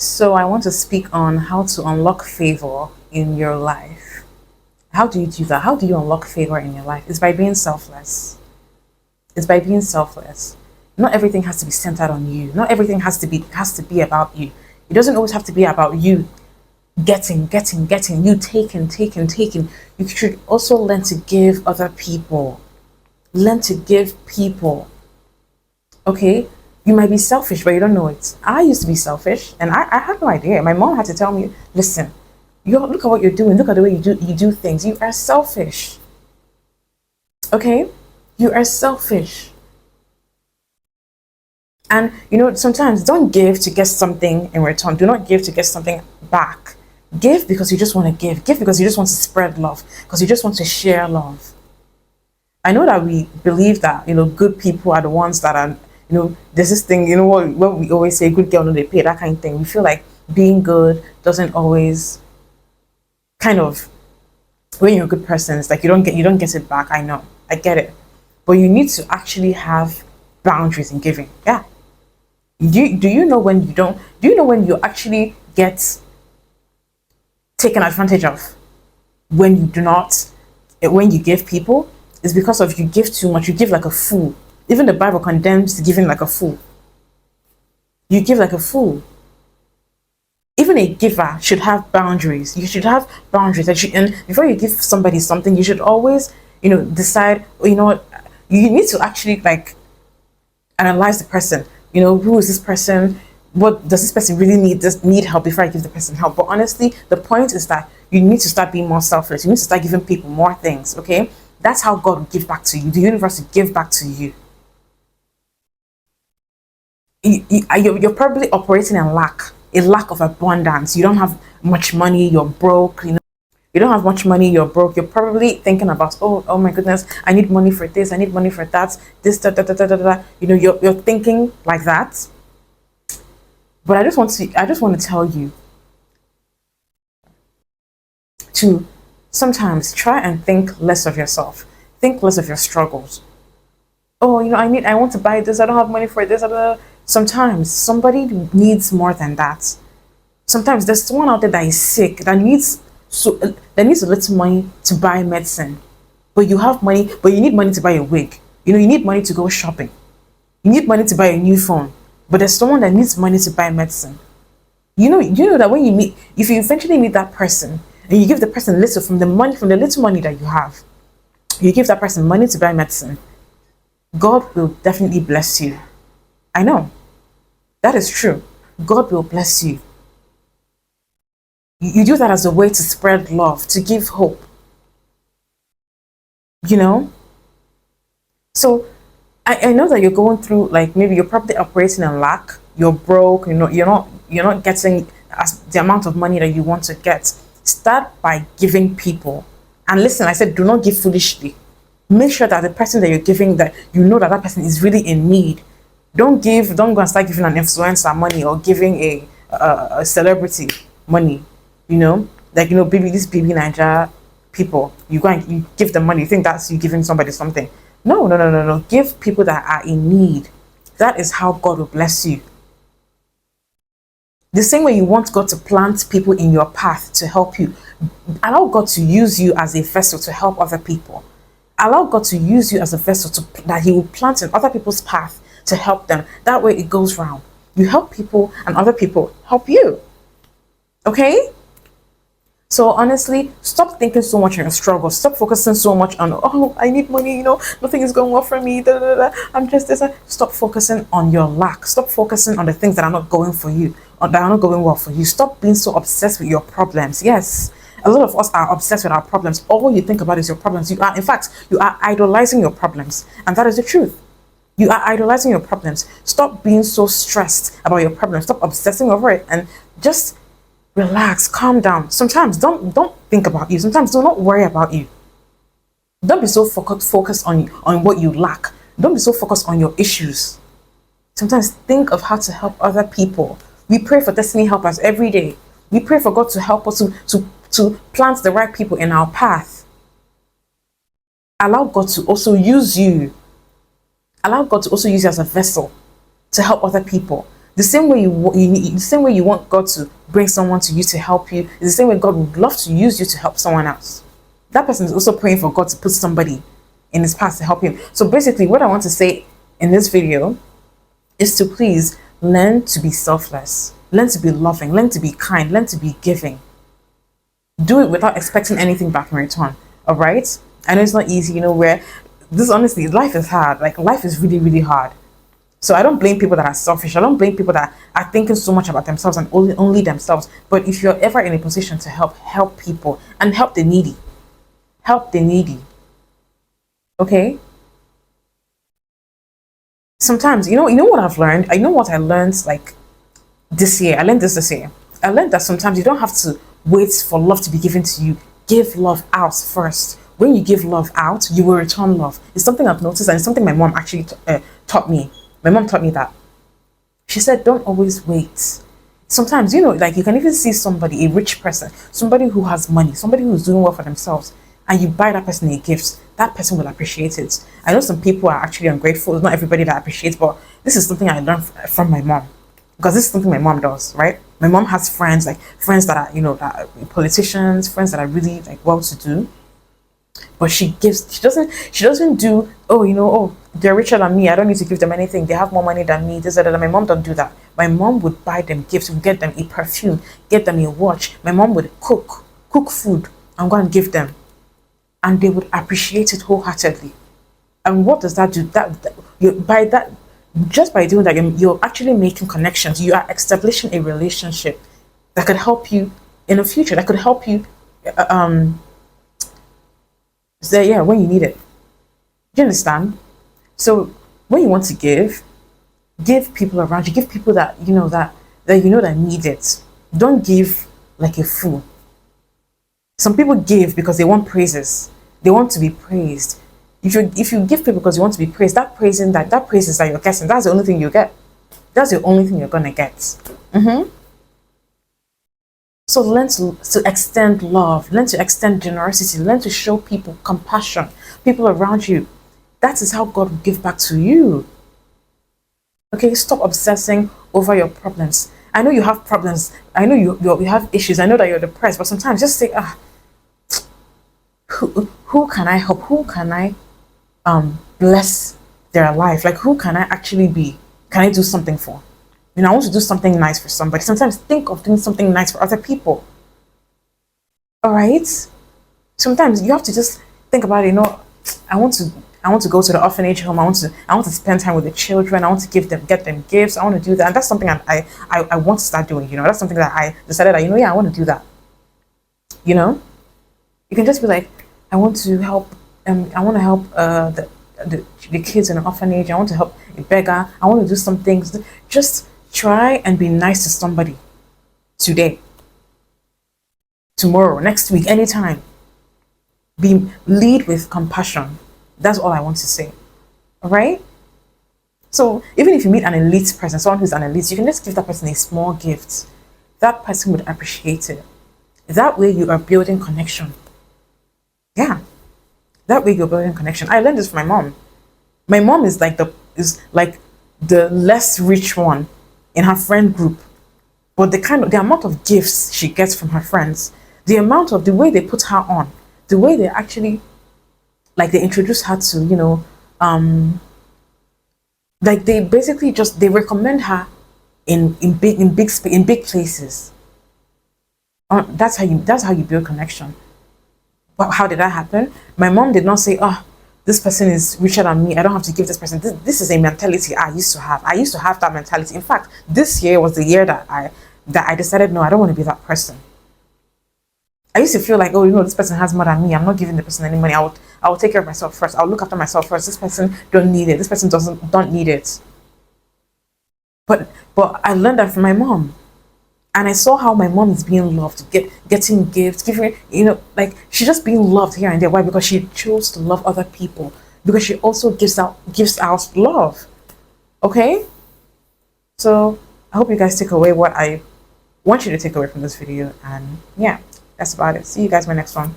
So I want to speak on how to unlock favor in your life. How do you do that? How do you unlock favor in your life? It's by being selfless. It's by being selfless. Not everything has to be centered on you. Not everything has to be about you. It doesn't always have to be about you getting, you taking. You should also learn to give other people. Learn to give people. Okay? You might be selfish, but you don't know it. I used to be selfish and I had no idea. My mom had to tell me, listen, look at what you're doing, look at the way you do things. You are selfish. Okay? You are selfish. And sometimes don't give to get something in return. Do not give to get something back. Give because you just want to give. Give because you just want to spread love. Because you just want to share love. I know that we believe that, good people are the ones that are, there's this thing, what we always say, good girl, no, they pay, that kind of thing. We feel like being good doesn't always kind of, when you're a good person, it's like you don't get it back. I know. I get it. But you need to actually have boundaries in giving. Yeah. Do you know when you don't, do you know when you actually get taken advantage of? When you do not, when you give people, it's because of you give too much. You give like a fool. Even the Bible condemns giving like a fool. You give like a fool. Even a giver should have boundaries. You should have boundaries. And before you give somebody something, you should always, decide, what, you need to actually like analyze the person. Who is this person? What does this person really need? Does need help before I give the person help? But honestly, the point is that you need to start being more selfless. You need to start giving people more things. Okay, that's how God will give back to you. The universe will give back to you. You're probably operating in a lack of abundance. You don't have much money. You're broke. You don't have much money. You're broke. You're probably thinking about, oh my goodness, I need money for this. I need money for that. This, da, da, da, da, da, da. You're thinking like that. But I just want to tell you to sometimes try and think less of yourself. Think less of your struggles. Oh, I want to buy this. I don't have money for this. Blah, blah, blah. Sometimes somebody needs more than that. Sometimes there's someone out there that is sick that needs a little money to buy medicine. But you have money, but you need money to buy a wig. You need money to go shopping. You need money to buy a new phone. But there's someone that needs money to buy medicine. You know that when if you eventually meet that person and you give the person little from the little money that you have, you give that person money to buy medicine, God will definitely bless you. I know. That is true. God will bless you. You do that as a way to spread love, to give hope. You know? So I know that you're going through, like, maybe you're probably operating in lack, you're broke, you're not getting as the amount of money that you want to get. Start by giving people. And listen, I said do not give foolishly. Make sure that the person that you're giving, that that person is really in need. Don't go and start giving an influencer money or giving a celebrity money. This baby Nigeria people, you go and you give them money, you think that's you giving somebody something. No, no, no, no, no. Give people that are in need. That is how God will bless you. The same way you want God to plant people in your path to help you, allow God to use you as a vessel to help other people. Allow God to use you as a vessel that He will plant in other people's path to help them. That way it goes round. You help people and other people help you. Okay? So honestly, stop thinking so much on your struggle. Stop focusing so much on, I need money, nothing is going well for me. Da, da, da, I'm just this. Stop focusing on your lack. Stop focusing on the things that are not going for you, or that are not going well for you. Stop being so obsessed with your problems. Yes, a lot of us are obsessed with our problems. All you think about is your problems. You are idolizing your problems. And that is the truth. You are idolizing your problems. Stop being so stressed about your problems. Stop obsessing over it and just relax, calm down. Sometimes don't think about you. Sometimes do not worry about you. Don't be so focused on what you lack. Don't be so focused on your issues. Sometimes think of how to help other people. We pray for destiny helpers every day. We pray for God to help us to plant the right people in our path. Allow God to also use you. Allow God to also use you as a vessel to help other people. The same way the same way you want God to bring someone to you to help you is the same way God would love to use you to help someone else. That person is also praying for God to put somebody in his path to help him. So basically, what I want to say in this video is to please learn to be selfless, learn to be loving, learn to be kind, learn to be giving. Do it without expecting anything back in return. All right? I know it's not easy, where this, honestly, life is hard. Like, life is really, really hard. So I don't blame people that are selfish. I don't blame people that are thinking so much about themselves and only themselves. But if you're ever in a position to help people and help the needy. Help the needy. Okay? Sometimes, you know what I've learned? I know what I learned like this year. I learned this year. I learned that sometimes you don't have to wait for love to be given to you. Give love out first. When you give love out, you will return love. It's something I've noticed, and it's something my mom actually taught me. My mom taught me that. She said, don't always wait. Sometimes, like you can even see somebody, a rich person, somebody who has money, somebody who's doing well for themselves, and you buy that person a gift, that person will appreciate it. I know some people are actually ungrateful. It's not everybody that appreciates, but this is something I learned from my mom. Because this is something my mom does, right? My mom has friends, like friends that are, that are politicians, friends that are really like well-to-do. But she doesn't do, they're richer than me, I don't need to give them anything, they have more money than me, this, that. My mom don't do that. My mom would buy them gifts, would get them a perfume, get them a watch. My mom would cook food and go and give them. And they would appreciate it wholeheartedly. And what does that do? Just by doing that, you're actually making connections. You are establishing a relationship that could help you in the future. That could help you, when you need it. Do you understand? So when you want to give people around you. Give people that that need it. Don't give like a fool. Some people give because they want praises. They want to be praised. If you give people because you want to be praised, that praises that you're getting, that's the only thing you get. That's the only thing you're gonna get. So learn to extend love, learn to extend generosity, learn to show people compassion, people around you. That is how God will give back to you. Okay, stop obsessing over your problems. I know you have problems. I know you have issues. I know that you're depressed, but sometimes just say, who can I help? Who can I bless their life? Like, who can I actually be? Can I do something for? I want to do something nice for somebody. Sometimes think of doing something nice for other people. All right? Sometimes you have to just think about it. I want to go to the orphanage home. I want to spend time with the children. I want to get them gifts. I want to do that. And that's something I want to start doing. That's something that I decided that, I want to do that. You can just be like, I want to help the kids in an orphanage. I want to help a beggar. I want to do some things. Just try and be nice to somebody today, tomorrow, next week, anytime. Lead with compassion. That's all I want to say. All right? So even if you meet an elite person, someone who's an elite, you can just give that person a small gift. That person would appreciate it. That way you are building connection. Yeah. That way you're building connection. I learned this from my mom. My mom is like the less rich one in her friend group. But the amount of gifts she gets from her friends, the way they put her on, the way they actually, like, they introduce her to, like, they basically they recommend her in big places. That's how you build connection. But how did that happen? My mom did not say, this person is richer than me, I don't have to give this person. This is a mentality I used to have. I used to have that mentality. In fact, this year was the year that I decided, no, I don't want to be that person. I used to feel like, this person has more than me, I'm not giving the person any money. I will take care of myself first. I'll look after myself first. This person don't need it. This person don't need it. But I learned that from my mom. And I saw how my mom is being loved, getting gifts, giving, like, she's just being loved here and there. Why? Because she chose to love other people. Because she also gives out love. Okay? So I hope you guys take away what I want you to take away from this video. And yeah, that's about it. See you guys in my next one.